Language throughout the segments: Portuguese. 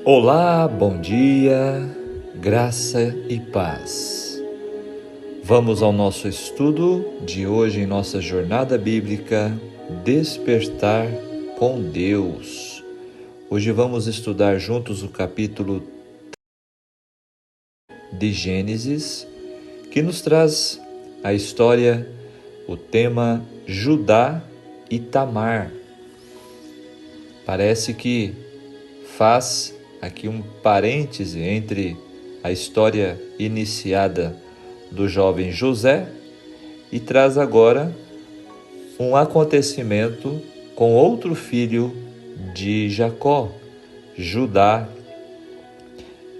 Olá, bom dia, graça e paz. Vamos ao nosso estudo de hoje em nossa jornada bíblica Despertar com Deus. Hoje vamos estudar juntos o capítulo de Gênesis, que nos traz a história, o tema Judá e Tamar. Parece que faz aqui um parêntese entre a história iniciada do jovem José e traz agora um acontecimento com outro filho de Jacó, Judá.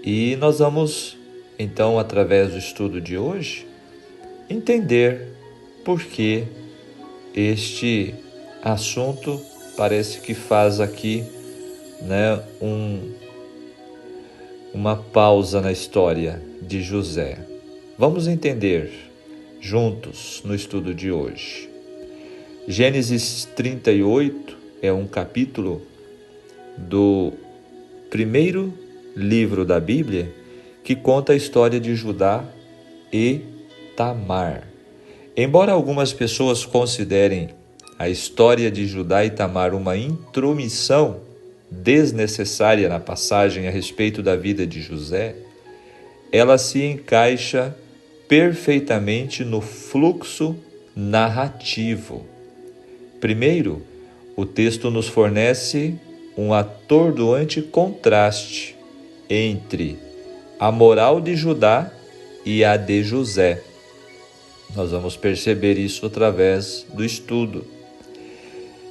E nós vamos, então, através do estudo de hoje, entender por que este assunto parece que faz aqui, uma pausa na história de José. Vamos entender juntos no estudo de hoje. Gênesis 38 é um capítulo do primeiro livro da Bíblia que conta a história de Judá e Tamar. Embora algumas pessoas considerem a história de Judá e Tamar uma intromissão desnecessária na passagem a respeito da vida de José, ela se encaixa perfeitamente no fluxo narrativo. Primeiro, o texto nos fornece um atordoante contraste entre a moral de Judá e a de José. Nós vamos perceber isso através do estudo.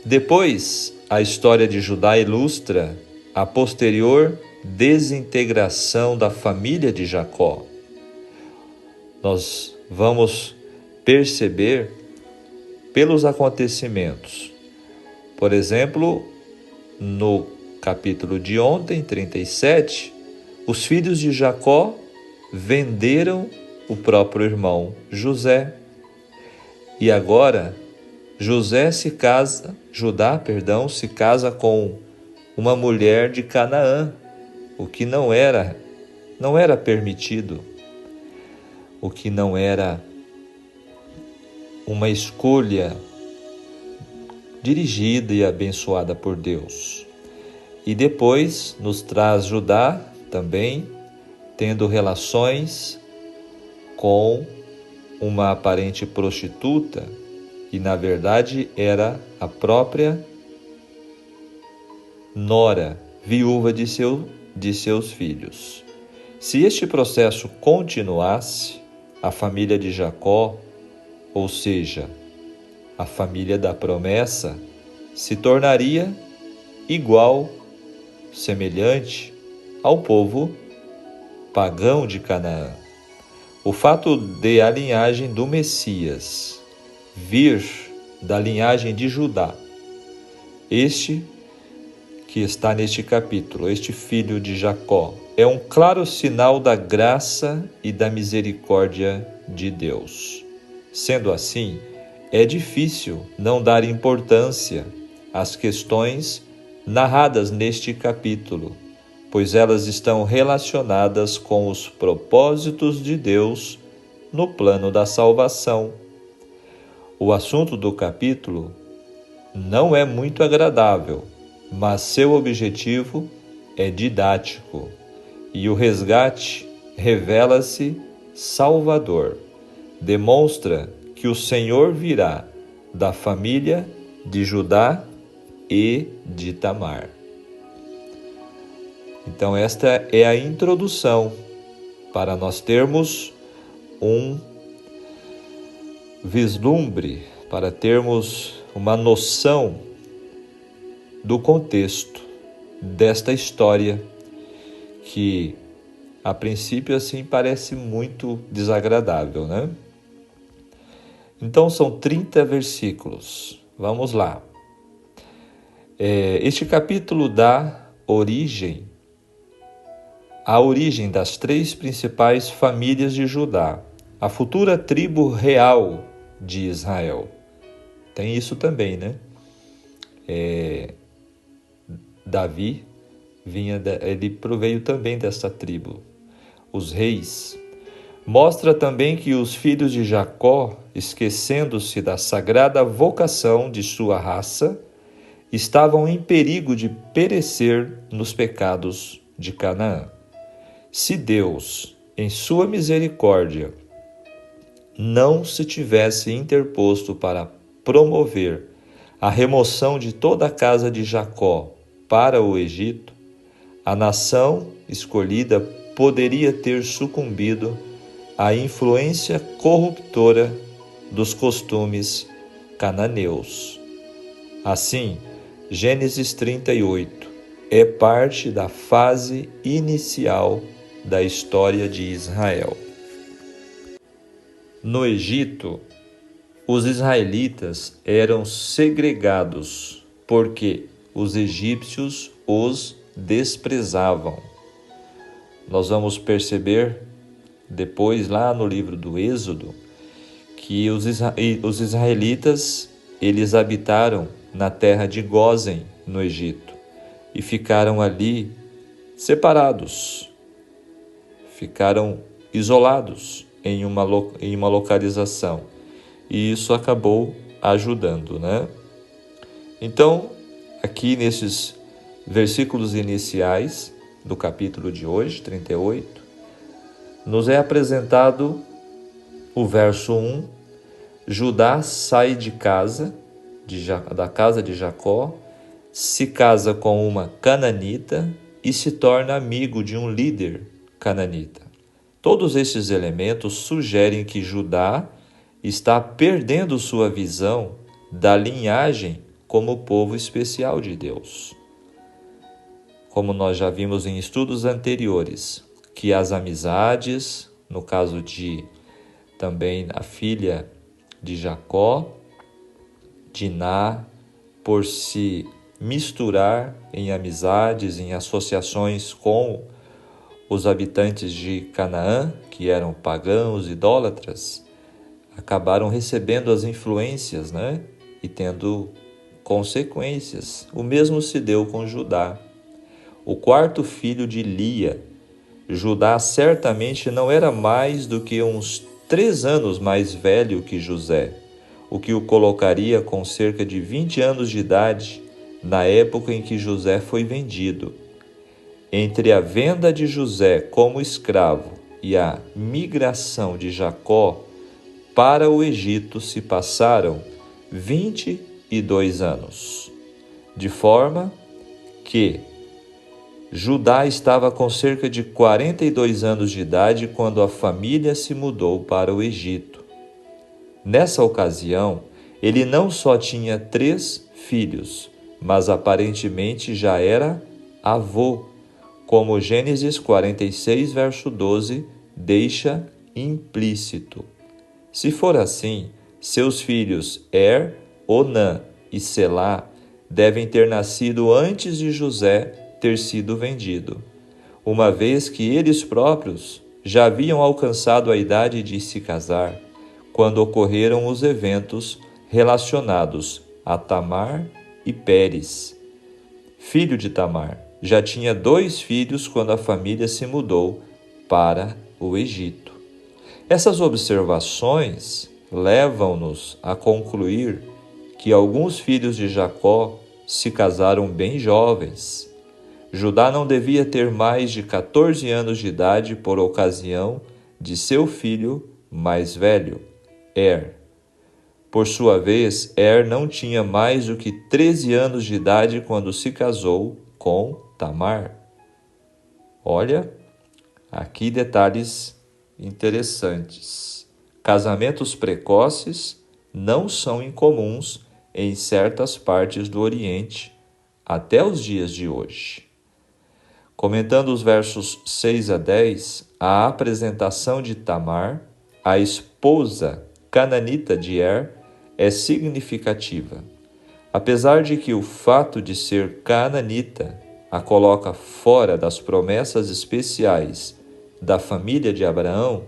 Depois, a história de Judá ilustra a posterior desintegração da família de Jacó. Nós vamos perceber pelos acontecimentos. Por exemplo, no capítulo de ontem, 37, os filhos de Jacó venderam o próprio irmão José. E agora, Judá se casa com uma mulher de Canaã, o que não era permitido, o que não era uma escolha dirigida e abençoada por Deus. E depois nos traz Judá também tendo relações com uma aparente prostituta, e na verdade era a própria nora, viúva de seus filhos. Se este processo continuasse, a família de Jacó, ou seja, a família da promessa, se tornaria igual, semelhante ao povo pagão de Canaã. O fato de a linhagem do Messias vir da linhagem de Judá, este que está neste capítulo, este filho de Jacó, é um claro sinal da graça e da misericórdia de Deus. Sendo assim, é difícil não dar importância às questões narradas neste capítulo, pois elas estão relacionadas com os propósitos de Deus no plano da salvação. O assunto do capítulo não é muito agradável, mas seu objetivo é didático e o resgate revela-se salvador. Demonstra que o Senhor virá da família de Judá e de Tamar. Então esta é a introdução para nós termos um vislumbre, para termos uma noção do contexto desta história que a princípio assim parece muito desagradável, né? Então são 30 versículos. Vamos lá. Este capítulo dá origem das três principais famílias de Judá, a futura tribo real de Israel. Tem isso também, né? Davi ele proveio também dessa tribo. Os reis. Mostra também que os filhos de Jacó, esquecendo-se da sagrada vocação de sua raça, estavam em perigo de perecer nos pecados de Canaã. Se Deus, em sua misericórdia, não se tivesse interposto para promover a remoção de toda a casa de Jacó para o Egito, a nação escolhida poderia ter sucumbido à influência corruptora dos costumes cananeus. Assim, Gênesis 38 é parte da fase inicial da história de Israel. No Egito, os israelitas eram segregados porque os egípcios os desprezavam. Nós vamos perceber depois, lá no livro do Êxodo, que os israelitas eles habitaram na terra de Gósen, no Egito, e ficaram ali separados, ficaram isolados em uma localização. E isso acabou ajudando, né? Então, aqui nesses versículos iniciais do capítulo de hoje, 38, nos é apresentado o verso 1, Judá sai de casa, da casa de Jacó, se casa com uma cananita e se torna amigo de um líder cananita. Todos esses elementos sugerem que Judá está perdendo sua visão da linhagem como povo especial de Deus. Como nós já vimos em estudos anteriores, que as amizades, no caso de também a filha de Jacó, Diná, por se misturar em amizades, em associações com os habitantes de Canaã, que eram pagãos, idólatras, acabaram recebendo as influências, né? E tendo consequências. O mesmo se deu com Judá. O quarto filho de Lia, Judá certamente não era mais do que uns 3 anos mais velho que José, o que o colocaria com cerca de 20 anos de idade na época em que José foi vendido. Entre a venda de José como escravo e a migração de Jacó para o Egito se passaram 22 anos, de forma que Judá estava com cerca de 42 anos de idade quando a família se mudou para o Egito. Nessa ocasião, ele não só tinha 3 filhos, mas aparentemente já era avô, como Gênesis 46, verso 12, deixa implícito. Se for assim, seus filhos Onã e Selá devem ter nascido antes de José ter sido vendido, uma vez que eles próprios já haviam alcançado a idade de se casar, quando ocorreram os eventos relacionados a Tamar e Pérez. Filho de Tamar, já tinha 2 filhos quando a família se mudou para o Egito. Essas observações levam-nos a concluir que alguns filhos de Jacó se casaram bem jovens. Judá não devia ter mais de 14 anos de idade por ocasião de seu filho mais velho, Por sua vez, não tinha mais do que 13 anos de idade quando se casou com Tamar. Olha, aqui detalhes interessantes. Casamentos precoces não são incomuns em certas partes do Oriente até os dias de hoje. Comentando os versos 6 a 10, a apresentação de Tamar, a esposa cananita de é significativa. Apesar de que o fato de ser cananita a coloca fora das promessas especiais da família de Abraão,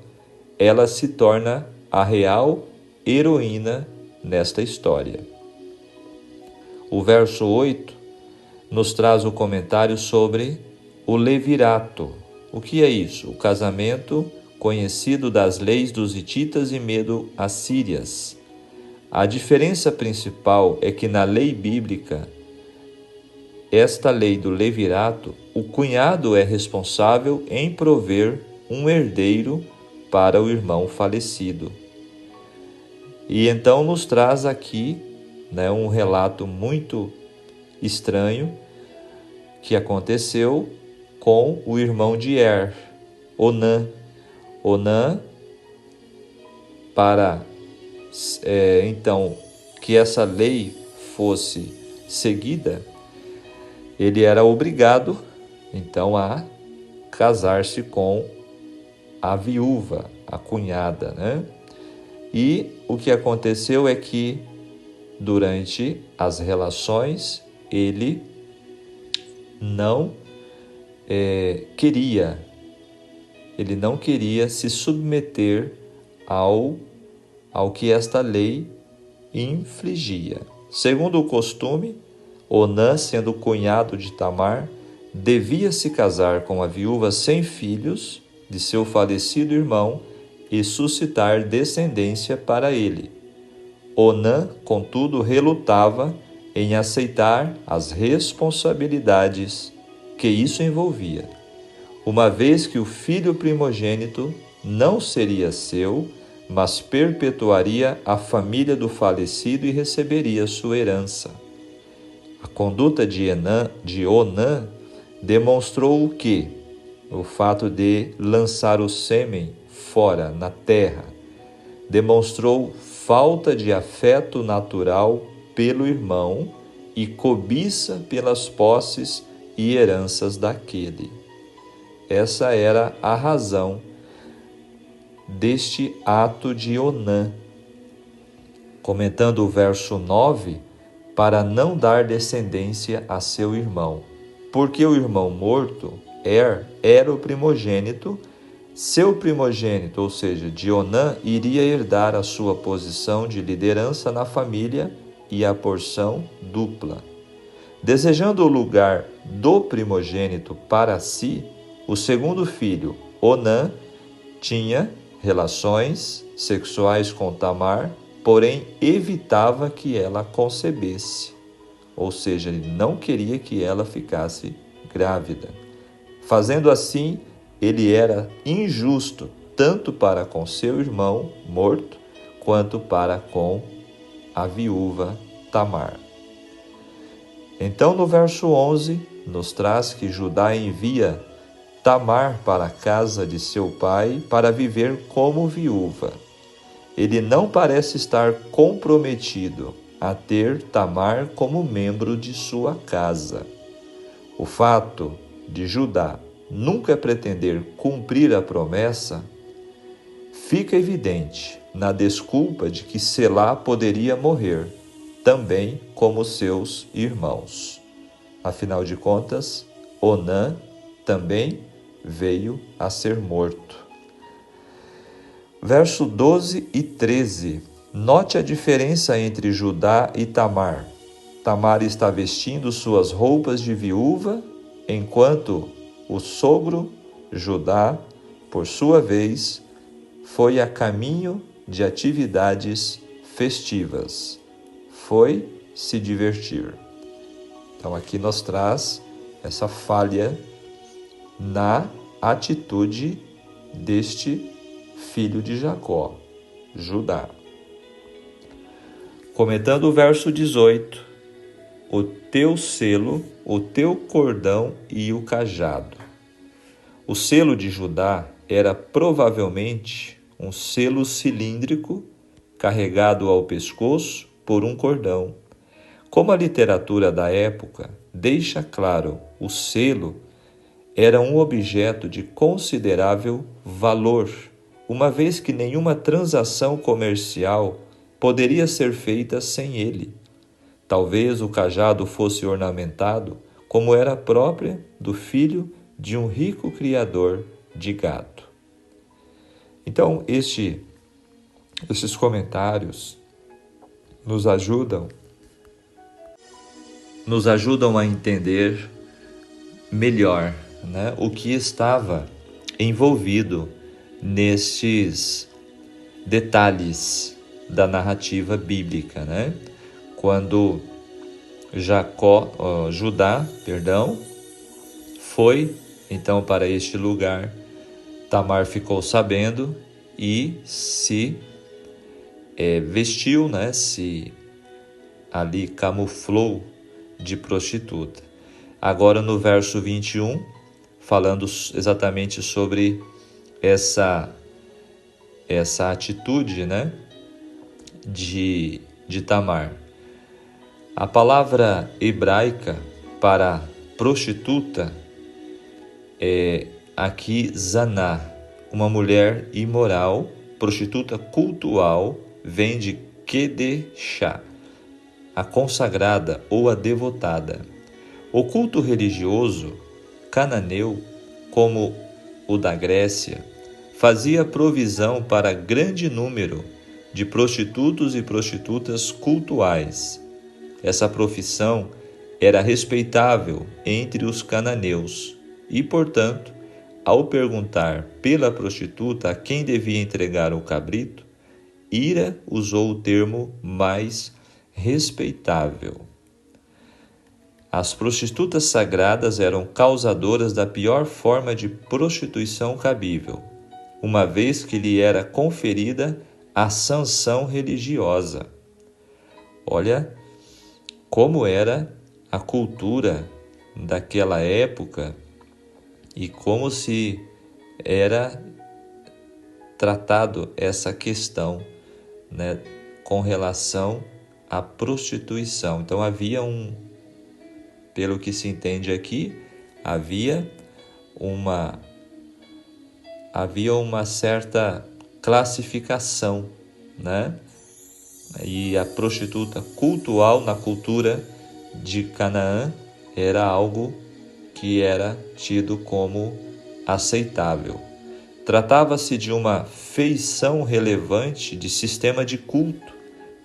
ela se torna a real heroína nesta história. O verso 8 nos traz o comentário sobre o levirato. O que é isso? O casamento conhecido das leis dos hititas e medo-assírias. A diferença principal é que na lei bíblica, esta lei do levirato, o cunhado é responsável em prover um herdeiro para o irmão falecido. E então nos traz aqui, um relato muito estranho que aconteceu com o irmão de Er, Onã. Onã, para então que essa lei fosse seguida, ele era obrigado então a casar-se com a viúva, a cunhada, E o que aconteceu é que durante as relações ele não queria se submeter ao que esta lei infligia. Segundo o costume, Onã, sendo cunhado de Tamar, devia se casar com a viúva sem filhos de seu falecido irmão e suscitar descendência para ele. Onã, contudo, relutava em aceitar as responsabilidades que isso envolvia, uma vez que o filho primogênito não seria seu, mas perpetuaria a família do falecido e receberia sua herança. A conduta de Onã demonstrou o quê? O fato de lançar o sêmen fora, na terra. Demonstrou falta de afeto natural pelo irmão e cobiça pelas posses e heranças daquele. Essa era a razão deste ato de Onã. Comentando o verso 9, para não dar descendência a seu irmão, porque o irmão morto, era o primogênito, seu primogênito, ou seja, de Onã, iria herdar a sua posição de liderança na família e a porção dupla. Desejando o lugar do primogênito para si, o segundo filho, Onã, tinha relações sexuais com Tamar, porém evitava que ela concebesse. Ou seja, ele não queria que ela ficasse grávida. Fazendo assim, ele era injusto tanto para com seu irmão morto, quanto para com a viúva Tamar. Então, no verso 11, nos traz que Judá envia Tamar para a casa de seu pai para viver como viúva. Ele não parece estar comprometido a ter Tamar como membro de sua casa. O fato de Judá nunca pretender cumprir a promessa fica evidente na desculpa de que Selá poderia morrer, também como seus irmãos. Afinal de contas, Onã também veio a ser morto. Verso 12 e 13. Note a diferença entre Judá e Tamar. Tamar está vestindo suas roupas de viúva, enquanto o sogro, Judá, por sua vez, foi a caminho de atividades festivas. Foi se divertir. Então aqui nos traz essa falha na atitude deste filho de Jacó, Judá. Comentando o verso 18, o teu selo, o teu cordão e o cajado. O selo de Judá era provavelmente um selo cilíndrico carregado ao pescoço por um cordão. Como a literatura da época deixa claro, o selo era um objeto de considerável valor, uma vez que nenhuma transação comercial poderia ser feita sem ele. Talvez o cajado fosse ornamentado, como era própria do filho de um rico criador de gado. Então, esses comentários nos ajudam a entender melhor, né, o que estava envolvido nestes detalhes da narrativa bíblica, né? Quando Judá, foi então para este lugar, Tamar ficou sabendo e se vestiu, né? Se ali camuflou de prostituta. Agora no verso 21, falando exatamente sobre essa atitude, né, de Tamar. A palavra hebraica para prostituta é aqui zaná, uma mulher imoral, prostituta cultual, vem de kedeshá, a consagrada ou a devotada. O culto religioso cananeu, como o da Grécia, fazia provisão para grande número de prostitutos e prostitutas cultuais. Essa profissão era respeitável entre os cananeus e, portanto, ao perguntar pela prostituta a quem devia entregar o cabrito, Ira usou o termo mais respeitável. As prostitutas sagradas eram causadoras da pior forma de prostituição cabível, uma vez que lhe era conferida a sanção religiosa. Olha como era a cultura daquela época e como se era tratado essa questão, né, com relação à prostituição. Então pelo que se entende aqui, havia uma certa classificação, né? E a prostituta cultual na cultura de Canaã era algo que era tido como aceitável. Tratava-se de uma feição relevante de sistema de culto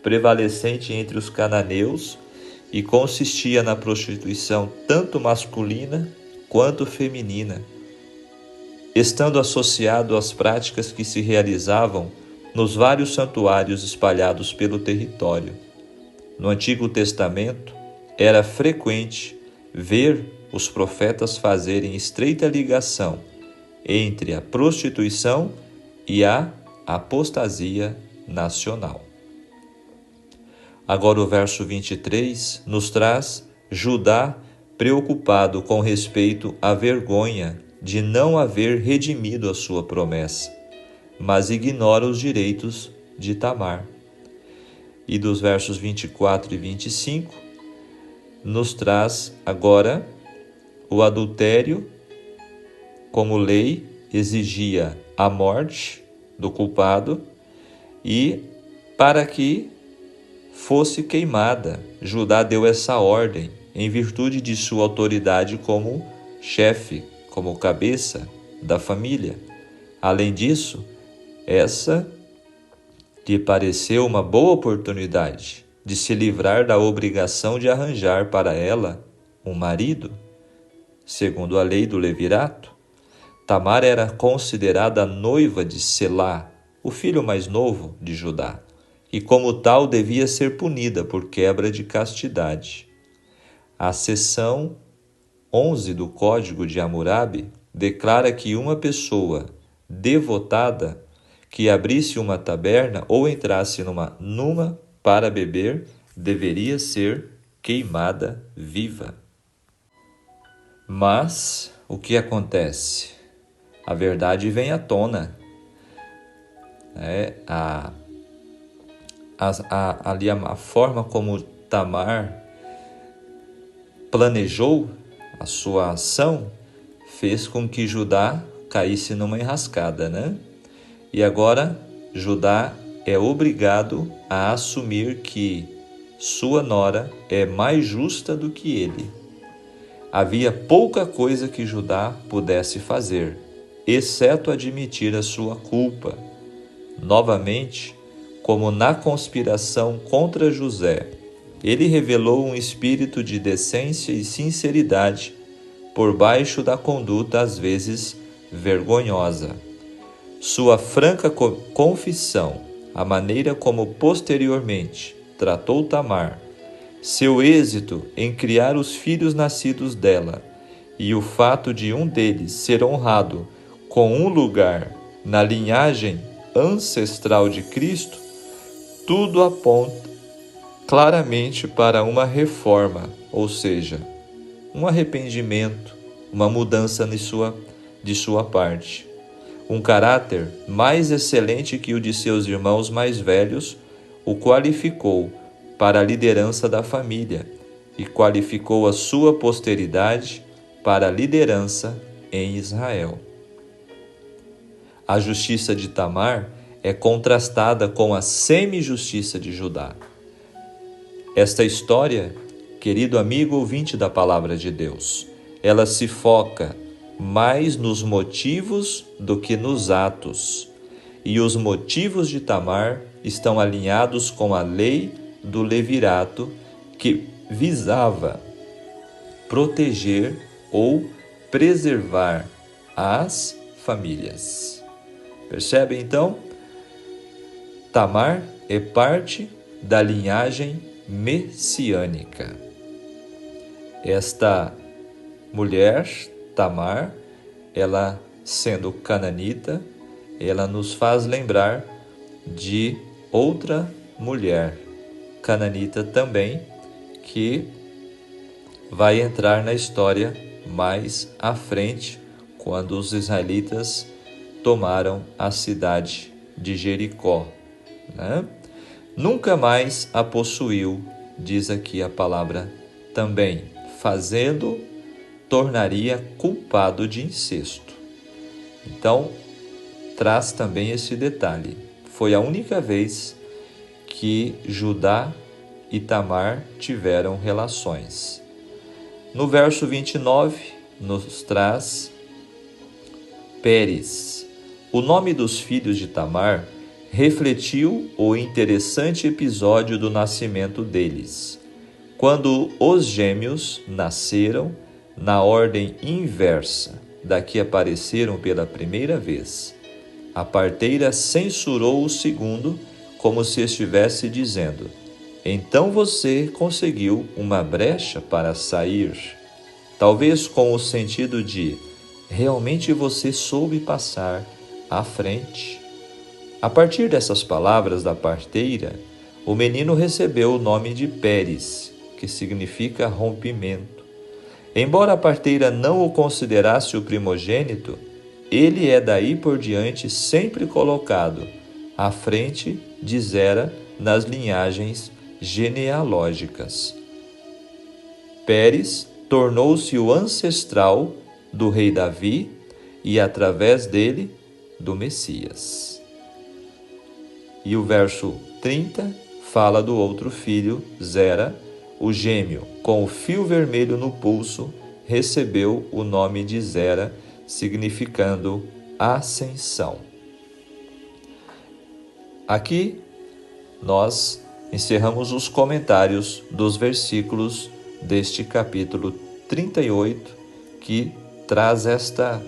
prevalecente entre os cananeus e consistia na prostituição tanto masculina quanto feminina, estando associado às práticas que se realizavam nos vários santuários espalhados pelo território. No Antigo Testamento, era frequente ver os profetas fazerem estreita ligação entre a prostituição e a apostasia nacional. Agora o verso 23 nos traz Judá preocupado com respeito à vergonha de não haver redimido a sua promessa, mas ignora os direitos de Tamar. E dos versos 24 e 25 nos traz agora o adultério, como lei exigia a morte do culpado, e para que fosse queimada, Judá deu essa ordem em virtude de sua autoridade como chefe, como cabeça da família. Além disso, essa lhe pareceu uma boa oportunidade de se livrar da obrigação de arranjar para ela um marido. Segundo a lei do levirato, Tamar era considerada noiva de Selá, o filho mais novo de Judá, e como tal devia ser punida por quebra de castidade. A seção 11 do Código de Hammurabi declara que uma pessoa devotada que abrisse uma taberna ou entrasse numa para beber deveria ser queimada viva. Mas o que acontece? A verdade vem à tona. Ali a forma como Tamar planejou a sua ação fez com que Judá caísse numa enrascada, né? E agora Judá é obrigado a assumir que sua nora é mais justa do que ele. Havia pouca coisa que Judá pudesse fazer, exceto admitir a sua culpa. Novamente, como na conspiração contra José, ele revelou um espírito de decência e sinceridade por baixo da conduta às vezes vergonhosa. Sua franca confissão, a maneira como posteriormente tratou Tamar, seu êxito em criar os filhos nascidos dela e o fato de um deles ser honrado com um lugar na linhagem ancestral de Cristo, tudo aponta claramente para uma reforma, ou seja, um arrependimento, uma mudança de sua parte. Um caráter mais excelente que o de seus irmãos mais velhos o qualificou para a liderança da família e qualificou a sua posteridade para a liderança em Israel. A justiça de Tamar é contrastada com a semi-justiça de Judá. Esta história, querido amigo ouvinte da Palavra de Deus, ela se foca mais nos motivos do que nos atos. E os motivos de Tamar estão alinhados com a lei do levirato, que visava proteger ou preservar as famílias. Percebe então? Tamar é parte da linhagem messiânica. Esta mulher, Tamar, ela sendo cananita, ela nos faz lembrar de outra mulher, cananita também, que vai entrar na história mais à frente, quando os israelitas tomaram a cidade de Jericó, né? Nunca mais a possuiu, diz aqui a palavra também, fazendo tornaria culpado de incesto. Então, traz também esse detalhe. Foi a única vez que Judá e Tamar tiveram relações. No verso 29, nos traz Pérez. O nome dos filhos de Tamar refletiu o interessante episódio do nascimento deles. Quando os gêmeos nasceram na ordem inversa da que apareceram pela primeira vez, a parteira censurou o segundo, como se estivesse dizendo: então você conseguiu uma brecha para sair. Talvez com o sentido de: realmente você soube passar à frente. A partir dessas palavras da parteira, o menino recebeu o nome de Pérez, que significa rompimento. Embora a parteira não o considerasse o primogênito, ele é daí por diante sempre colocado à frente de Zera nas linhagens genealógicas. Pérez tornou-se o ancestral do rei Davi e, através dele, do Messias. E o verso 30 fala do outro filho, Zera, o gêmeo, com o fio vermelho no pulso, recebeu o nome de Zera, significando ascensão. Aqui nós encerramos os comentários dos versículos deste capítulo 38, que traz esta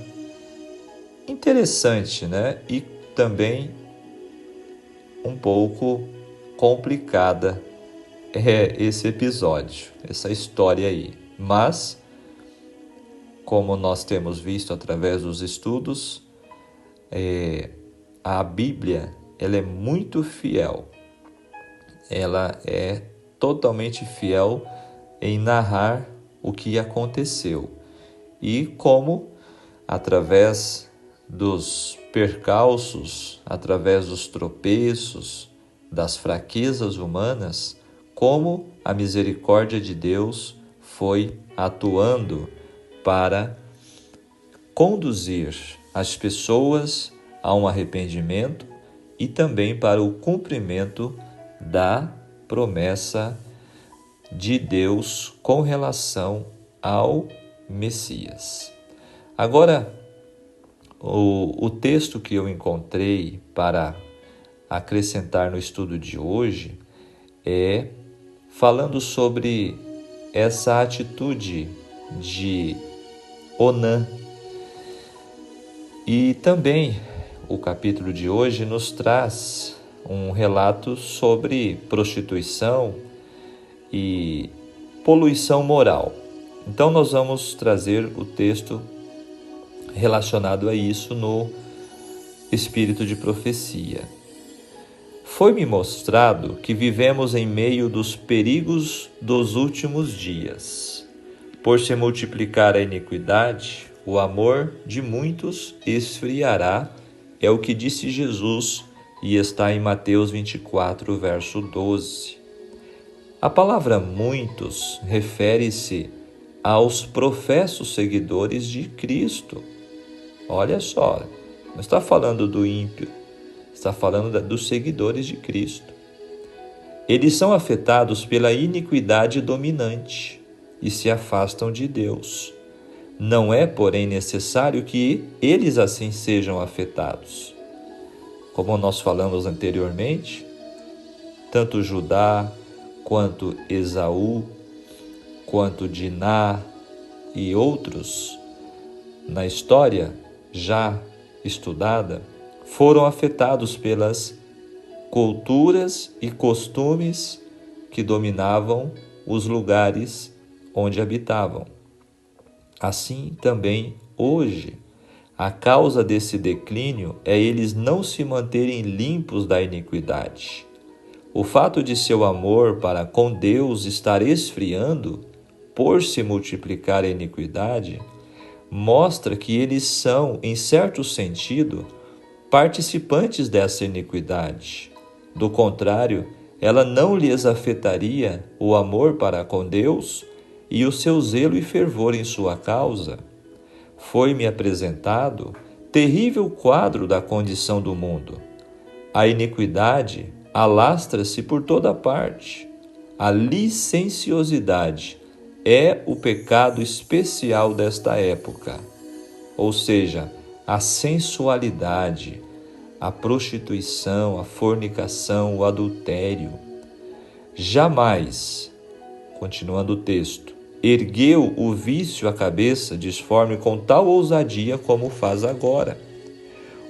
interessante, né? E também um pouco complicada esse episódio, essa história aí. Mas, como nós temos visto através dos estudos, a Bíblia ela é muito fiel. Ela é totalmente fiel em narrar o que aconteceu. E como, através dos percalços, através dos tropeços, das fraquezas humanas, como a misericórdia de Deus foi atuando para conduzir as pessoas a um arrependimento e também para o cumprimento da promessa de Deus com relação ao Messias. Agora, o texto que eu encontrei para acrescentar no estudo de hoje é falando sobre essa atitude de Onã. E também o capítulo de hoje nos traz um relato sobre prostituição e poluição moral. Então nós vamos trazer o texto relacionado a isso no espírito de profecia. Foi-me mostrado que vivemos em meio dos perigos dos últimos dias. Por se multiplicar a iniquidade, o amor de muitos esfriará, é o que disse Jesus e está em Mateus 24, verso 12. A palavra muitos refere-se aos professos seguidores de Cristo. Olha só, não está falando do ímpio, está falando dos seguidores de Cristo. Eles são afetados pela iniquidade dominante e se afastam de Deus. Não é, porém, necessário que eles assim sejam afetados. Como nós falamos anteriormente, tanto Judá, quanto Esaú, quanto Diná e outros, na história já estudada, foram afetados pelas culturas e costumes que dominavam os lugares onde habitavam. Assim também hoje, a causa desse declínio é eles não se manterem limpos da iniquidade. O fato de seu amor para com Deus estar esfriando por se multiplicar a iniquidade mostra que eles são, em certo sentido, participantes dessa iniquidade. Do contrário, ela não lhes afetaria o amor para com Deus e o seu zelo e fervor em sua causa. Foi-me apresentado terrível quadro da condição do mundo. A iniquidade alastra-se por toda parte. A licenciosidade é o pecado especial desta época, ou seja, a sensualidade, a prostituição, a fornicação, o adultério. Jamais, continuando o texto, ergueu o vício a cabeça disforme com tal ousadia como faz agora.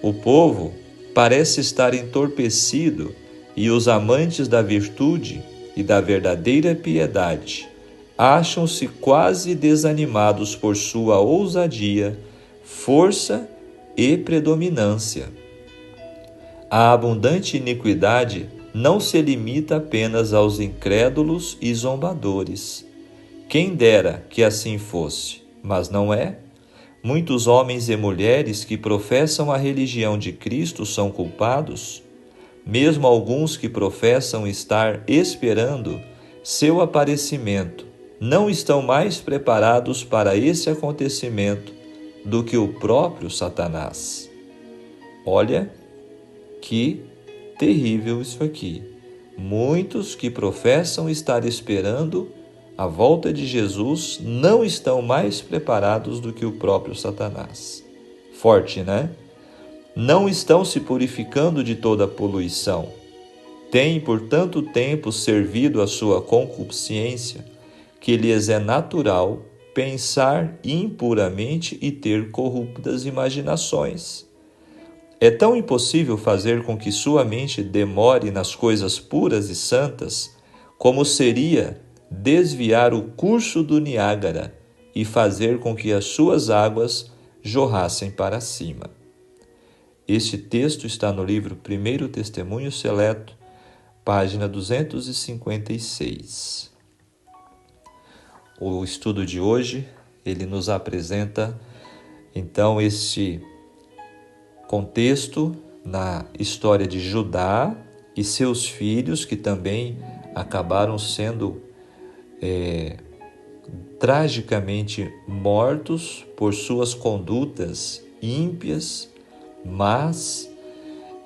O povo parece estar entorpecido e os amantes da virtude e da verdadeira piedade acham-se quase desanimados por sua ousadia, força e predominância. A abundante iniquidade não se limita apenas aos incrédulos e zombadores. Quem dera que assim fosse, mas não é. Muitos homens e mulheres que professam a religião de Cristo são culpados. Mesmo alguns que professam estar esperando seu aparecimento não estão mais preparados para esse acontecimento do que o próprio Satanás. Olha que terrível isso aqui. Muitos que professam estar esperando a volta de Jesus não estão mais preparados do que o próprio Satanás. Forte, né? Não estão se purificando de toda a poluição. Têm por tanto tempo servido a sua concupiscência que lhes é natural pensar impuramente e ter corruptas imaginações. É tão impossível fazer com que sua mente demore nas coisas puras e santas, como seria desviar o curso do Niágara e fazer com que as suas águas jorrassem para cima. Este texto está no livro Primeiro Testemunho Seleto, página 256. O estudo de hoje, ele nos apresenta, então, este contexto na história de Judá e seus filhos, que também acabaram sendo tragicamente mortos por suas condutas ímpias, mas,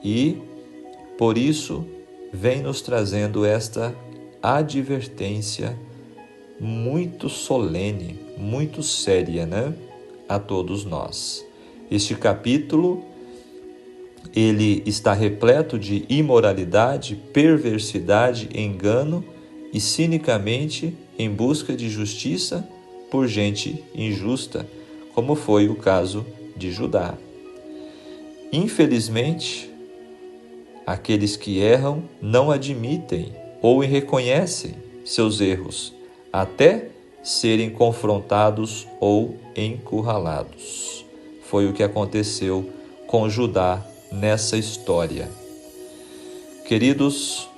e por isso vem nos trazendo esta advertência muito solene, muito séria, né? A todos nós. Este capítulo, ele está repleto de imoralidade, perversidade, engano e cinicamente em busca de justiça por gente injusta, como foi o caso de Judá. Infelizmente, aqueles que erram não admitem ou reconhecem seus erros, até serem confrontados ou encurralados. Foi o que aconteceu com Judá nessa história. Queridos,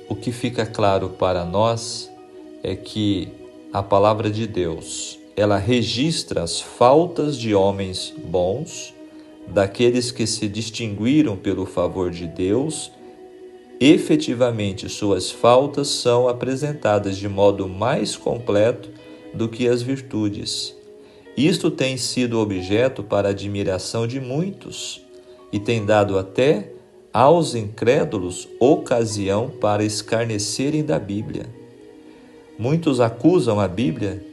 o que fica claro para nós é que a palavra de Deus, ela registra as faltas de homens bons, daqueles que se distinguiram pelo favor de Deus. Efetivamente, suas faltas são apresentadas de modo mais completo do que as virtudes. Isto tem sido objeto para a admiração de muitos e tem dado até aos incrédulos ocasião para escarnecerem da Bíblia. Muitos acusam a Bíblia,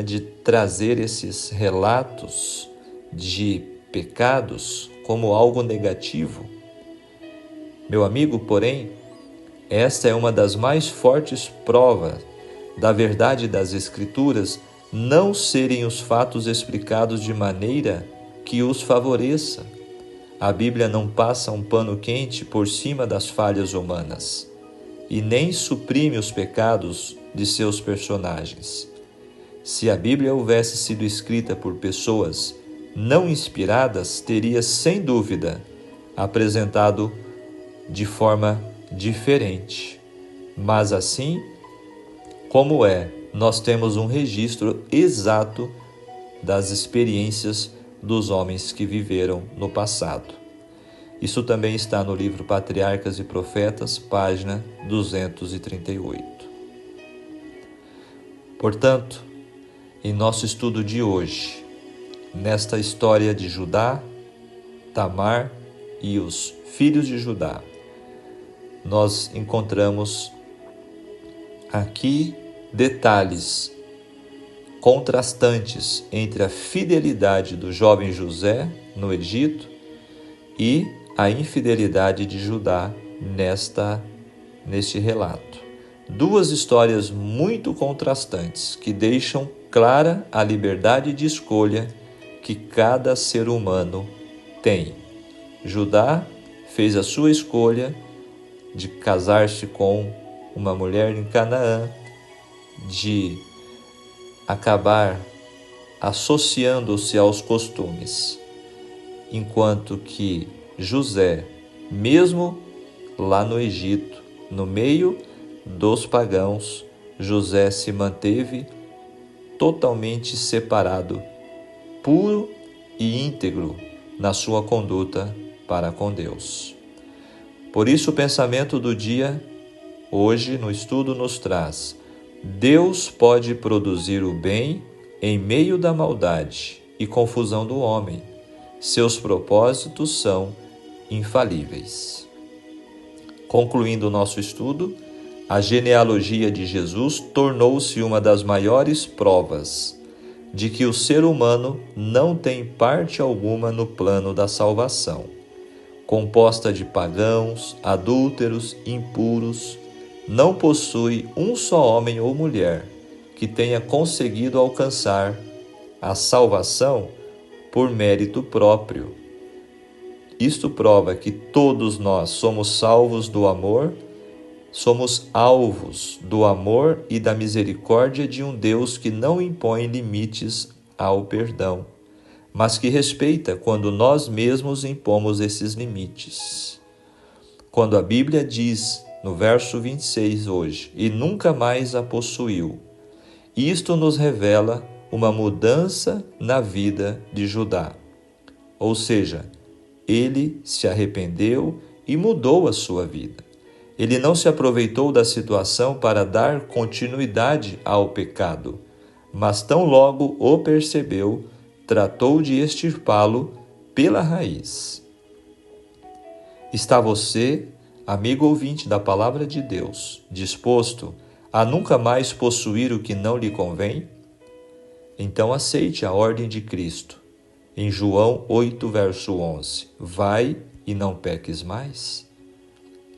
de trazer esses relatos de pecados como algo negativo. Meu amigo, porém, esta é uma das mais fortes provas da verdade das Escrituras não serem os fatos explicados de maneira que os favoreça. A Bíblia não passa um pano quente por cima das falhas humanas e nem suprime os pecados de seus personagens. Se a Bíblia houvesse sido escrita por pessoas não inspiradas, teria, sem dúvida, apresentado de forma diferente. Mas assim como nós temos um registro exato das experiências dos homens que viveram no passado. Isso também está no livro Patriarcas e Profetas, página 238. Portanto, em nosso estudo de hoje, nesta história de Judá, Tamar e os filhos de Judá, nós encontramos aqui detalhes contrastantes entre a fidelidade do jovem José no Egito e a infidelidade de Judá neste relato. Duas histórias muito contrastantes que deixam clara a liberdade de escolha que cada ser humano tem. Judá fez a sua escolha de casar-se com uma mulher em Canaã, de acabar associando-se aos costumes, enquanto que José, mesmo lá no Egito, no meio dos pagãos, José se manteve totalmente separado, puro e íntegro na sua conduta para com Deus. Por isso o pensamento do dia, hoje no estudo, nos traz: Deus pode produzir o bem em meio da maldade e confusão do homem. Seus propósitos são infalíveis. Concluindo o nosso estudo, a genealogia de Jesus tornou-se uma das maiores provas de que o ser humano não tem parte alguma no plano da salvação. Composta de pagãos, adúlteros, impuros, não possui um só homem ou mulher que tenha conseguido alcançar a salvação por mérito próprio. Isto prova que todos nós somos salvos do amor, somos alvos do amor e da misericórdia de um Deus que não impõe limites ao perdão, mas que respeita quando nós mesmos impomos esses limites. Quando a Bíblia diz, no verso 26 hoje, e nunca mais a possuiu, isto nos revela uma mudança na vida de Judá. Ou seja, ele se arrependeu e mudou a sua vida. Ele não se aproveitou da situação para dar continuidade ao pecado, mas tão logo o percebeu, tratou de extirpá-lo pela raiz. Está você, amigo ouvinte da Palavra de Deus, disposto a nunca mais possuir o que não lhe convém? Então aceite a ordem de Cristo. Em João 8, verso 11, vai e não peques mais.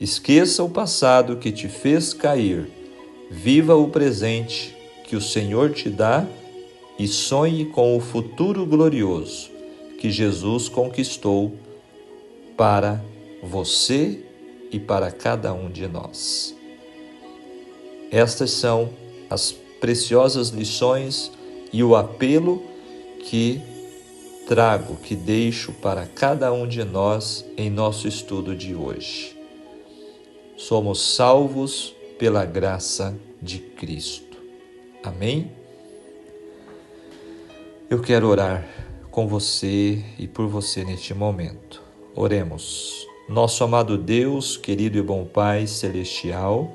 Esqueça o passado que te fez cair, viva o presente que o Senhor te dá e sonhe com o futuro glorioso que Jesus conquistou para você e para cada um de nós. Estas são as preciosas lições e o apelo que trago, que deixo para cada um de nós em nosso estudo de hoje. Somos salvos pela graça de Cristo. Amém? Eu quero orar com você e por você neste momento. Oremos. Nosso amado Deus, querido e bom Pai celestial,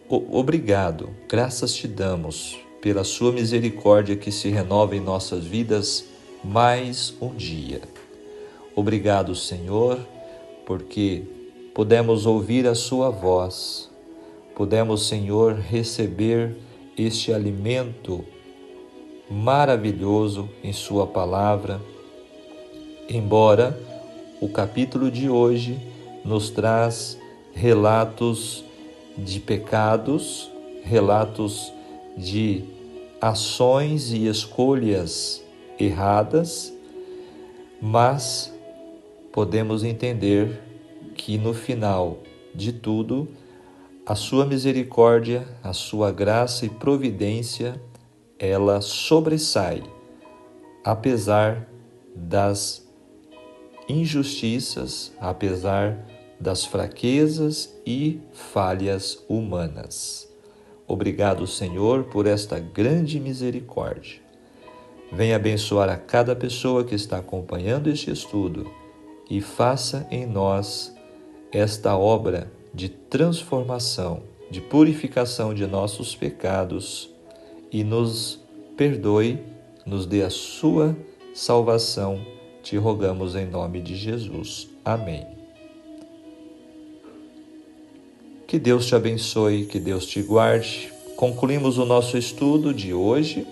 obrigado, graças te damos pela sua misericórdia que se renova em nossas vidas mais um dia. Obrigado, Senhor, porque pudemos ouvir a sua voz, pudemos, Senhor, receber este alimento maravilhoso em sua palavra, embora o capítulo de hoje nos traz relatos de pecados, relatos de ações e escolhas erradas, mas podemos entender que no final de tudo, a sua misericórdia, a sua graça e providência, ela sobressai, apesar das injustiças, apesar das fraquezas e falhas humanas. Obrigado, Senhor, por esta grande misericórdia. Venha abençoar a cada pessoa que está acompanhando este estudo e faça em nós esta obra de transformação, de purificação de nossos pecados e nos perdoe, nos dê a sua salvação. Te rogamos em nome de Jesus. Amém. Que Deus te abençoe, que Deus te guarde. Concluímos o nosso estudo de hoje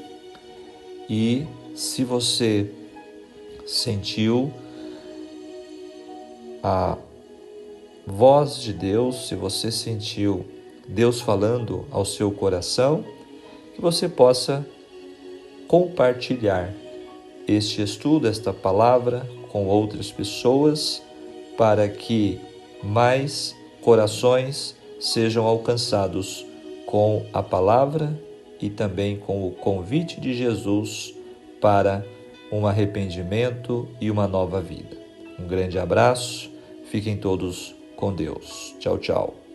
e se você sentiu a voz de Deus, se você sentiu Deus falando ao seu coração, que você possa compartilhar este estudo, esta palavra com outras pessoas, para que mais corações sejam alcançados com a palavra e também com o convite de Jesus para um arrependimento e uma nova vida. Um grande abraço, fiquem todos com Deus. Tchau, tchau.